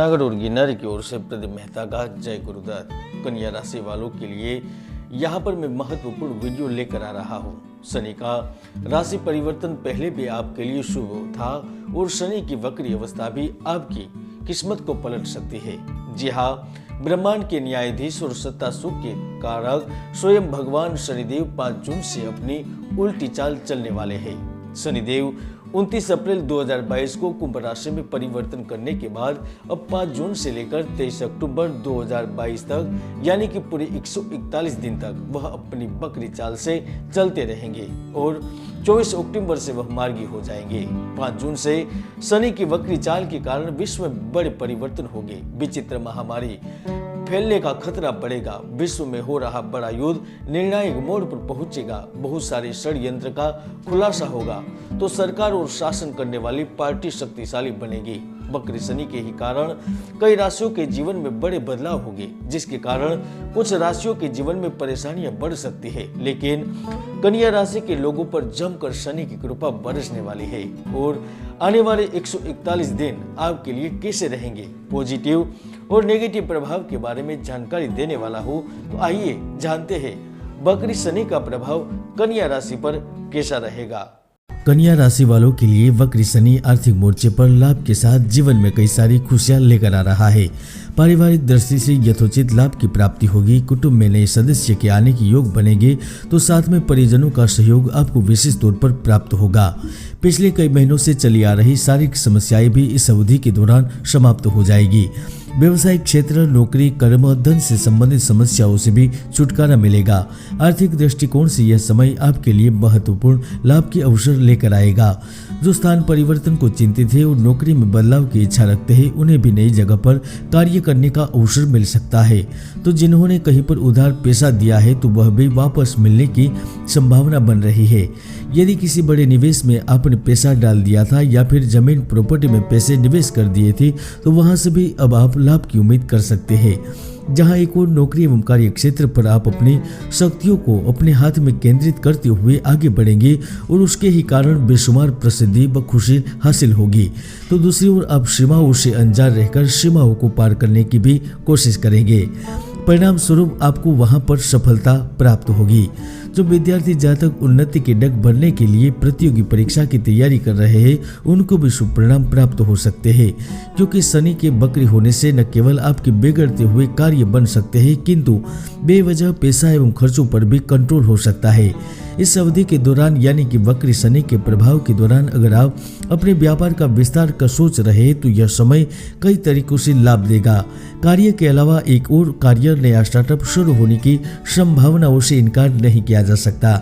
जूनागढ़ और गिरनार की ओर से प्रदीप मेहता का जय गुरुदत्त। कन्या राशि वालों के लिए यहाँ पर मैं महत्वपूर्ण वीडियो लेकर आ रहा हूँ। शनि का राशि परिवर्तन पहले भी आपके लिए शुभ था और शनि की वक्री अवस्था भी आपकी किस्मत को पलट सकती है। जी हाँ, ब्रह्मांड के न्यायाधीश और सत्ता सुख के कारक स्वयं भगवान शनिदेव 5 जून से अपनी उल्टी चाल चलने वाले हैं। शनिदेव 29 अप्रैल 2022 को कुंभ राशि में परिवर्तन करने के बाद अब 5 जून से लेकर 23 अक्टूबर 2022 तक यानी कि पूरे 141 दिन तक वह अपनी वक्री चाल से चलते रहेंगे और 24 अक्टूबर से वह मार्गी हो जाएंगे। 5 जून से शनि की वक्री चाल के कारण विश्व में बड़े परिवर्तन होंगे। विचित्र महामारी फैलने का खतरा बढ़ेगा। विश्व में हो रहा बड़ा युद्ध निर्णायक मोड़ पर पहुंचेगा। बहुत सारे षड्यंत्र का खुलासा होगा तो सरकार और शासन करने वाली पार्टी शक्तिशाली बनेगी। वक्र शनि के ही कारण कई राशियों के जीवन में बड़े बदलाव होंगे, जिसके कारण कुछ राशियों के जीवन में परेशानियां बढ़ सकती है। लेकिन कन्या राशि के लोगों पर जमकर शनि की कृपा बरसने वाली है और आने वाले 141 दिन आपके लिए कैसे रहेंगे, पॉजिटिव और नेगेटिव प्रभाव के बारे में जानकारी देने वाला हूँ। तो आइए जानते हैं वक्री शनि का प्रभाव कन्या राशि पर कैसा रहेगा। कन्या राशि वालों के लिए वक्री शनि आर्थिक मोर्चे पर लाभ के साथ जीवन में कई सारी खुशियां लेकर आ रहा है। पारिवारिक दृष्टि से यथोचित लाभ की प्राप्ति होगी। कुटुंब में नए सदस्य के आने के योग बनेंगे तो साथ में परिजनों का सहयोग आपको विशेष तौर पर प्राप्त होगा। पिछले कई महीनों से चली आ रही शारीरिक समस्याएं भी इस अवधि के दौरान समाप्त हो जाएगी। व्यवसायिक क्षेत्र, नौकरी, कर्म, धन से संबंधित समस्याओं से भी छुटकारा मिलेगा। आर्थिक दृष्टिकोण से यह समय आपके लिए महत्वपूर्ण लाभ के अवसर लेकर आएगा। जो स्थान परिवर्तन को चिंतित है और नौकरी में बदलाव की इच्छा रखते हैं, उन्हें भी नई जगह पर कार्य करने का अवसर मिल सकता है। तो जिन्होंने कहीं पर उधार पैसा दिया है तो वह भी वापस मिलने की संभावना बन रही है। यदि किसी बड़े निवेश में आपने पैसा डाल दिया था या फिर जमीन प्रॉपर्टी में पैसे निवेश कर दिए थे तो वहां से भी अब आप लाभ की उम्मीद कर सकते हैं। जहां एक और नौकरी एवं कार्य क्षेत्र पर आप अपनी शक्तियों को अपने हाथ में केंद्रित करते हुए आगे बढ़ेंगे और उसके ही कारण बेशुमार प्रसिद्धि व खुशी हासिल होगी। तो दूसरी ओर आप सीमाओं से अनजान रहकर सीमाओं को पार करने की भी कोशिश करेंगे। परिणाम स्वरूप आपको वहां पर सफलता प्राप्त होगी। जो विद्यार्थी जातक उन्नति के डग भरने के लिए प्रतियोगी परीक्षा की तैयारी कर रहे हैं, उनको भी शुभ परिणाम प्राप्त हो सकते हैं, क्योंकि शनि के वक्री होने से न केवल आपके बिगड़ते हुए कार्य बन सकते हैं किंतु बेवजह पैसा एवं खर्चों पर भी कंट्रोल हो सकता है। इस अवधि के दौरान यानी कि वक्री शनि के प्रभाव के दौरान अगर आप अपने व्यापार का विस्तार का सोच रहे तो यह समय कई तरीकों से लाभ देगा। कार्य के अलावा एक और कार्य नया स्टार्टअप शुरू होने की संभावनाओं से इनकार नहीं किया जा सकता।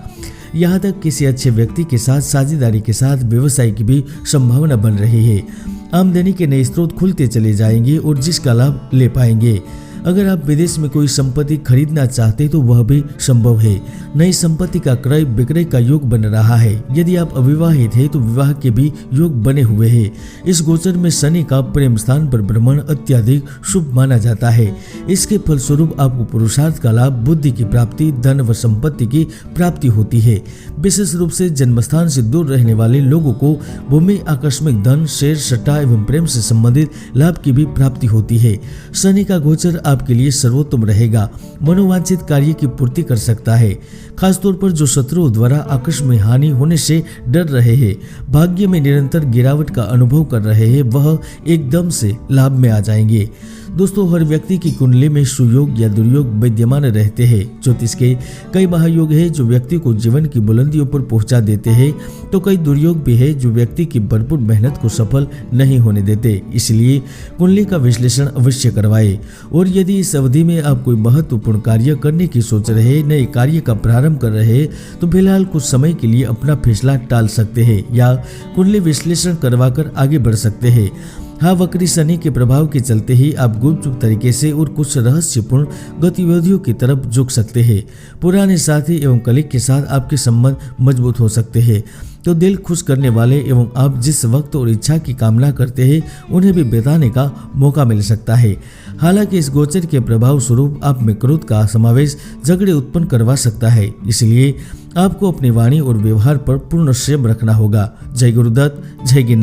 यहाँ तक किसी अच्छे व्यक्ति के साथ साझेदारी के साथ व्यवसाय की भी संभावना बन रही है। आमदनी के नए स्रोत खुलते चले जाएंगे और जिसका लाभ ले पाएंगे। अगर आप विदेश में कोई संपत्ति खरीदना चाहते तो वह भी संभव है। नई संपत्ति का क्रय विक्रय का योग बन रहा है। यदि आप अविवाहित हैं तो विवाह के भी योग बने हुए हैं। इस गोचर में शनि का प्रेम स्थान पर भ्रमण अत्यधिक शुभ माना जाता है। इसके फलस्वरूप आपको पुरुषार्थ का लाभ, बुद्धि की प्राप्ति, धन व संपत्ति की प्राप्ति होती है। विशेष रूप से जन्मस्थान से दूर रहने वाले लोगों को भूमि, आकस्मिक धन, शेयर सट्टा एवं प्रेम से संबंधित लाभ की भी प्राप्ति होती है। शनि का गोचर आपके लिए सर्वोत्तम रहेगा। मनोवांछित कार्य की पूर्ति कर सकता है। खासतौर पर जो शत्रुओं द्वारा आकस्मिक हानि होने से डर रहे हैं, भाग्य में निरंतर गिरावट का अनुभव कर रहे हैं, वह एकदम से लाभ में आ जाएंगे। दोस्तों, हर व्यक्ति की कुंडली में सुयोग या दुर्योग विद्यमान रहते हैं। ज्योतिष के कई महायोग है जो व्यक्ति को जीवन की बुलंदियों पर पहुंचा देते हैं, तो कई दुर्योग भी है जो व्यक्ति की भरपूर मेहनत को सफल नहीं होने देते। इसलिए कुंडली का विश्लेषण अवश्य करवाएं। और यदि इस अवधि में आप कोई महत्वपूर्ण कार्य करने की सोच रहे, नए कार्य का प्रारंभ कर रहे, तो फिलहाल कुछ समय के लिए अपना फैसला टाल सकते हैं या कुंडली विश्लेषण करवाकर आगे बढ़ सकते हैं। हाँ, वक्री शनि के प्रभाव के चलते ही आप गुपचुप तरीके से और कुछ रहस्यपूर्ण गतिविधियों की तरफ झुक सकते हैं। पुराने साथी एवं कलीग के साथ आपके संबंध मजबूत हो सकते हैं। तो दिल खुश करने वाले एवं आप जिस वक्त और इच्छा की कामना करते हैं उन्हें भी बताने का मौका मिल सकता है। हालांकि इस गोचर के प्रभाव स्वरूप आप में क्रोध का समावेश झगड़े उत्पन्न करवा सकता है, इसलिए आपको अपनी वाणी और व्यवहार पर पूर्ण संयम रखना होगा। जय गुरुदत्त, जय गिरनार।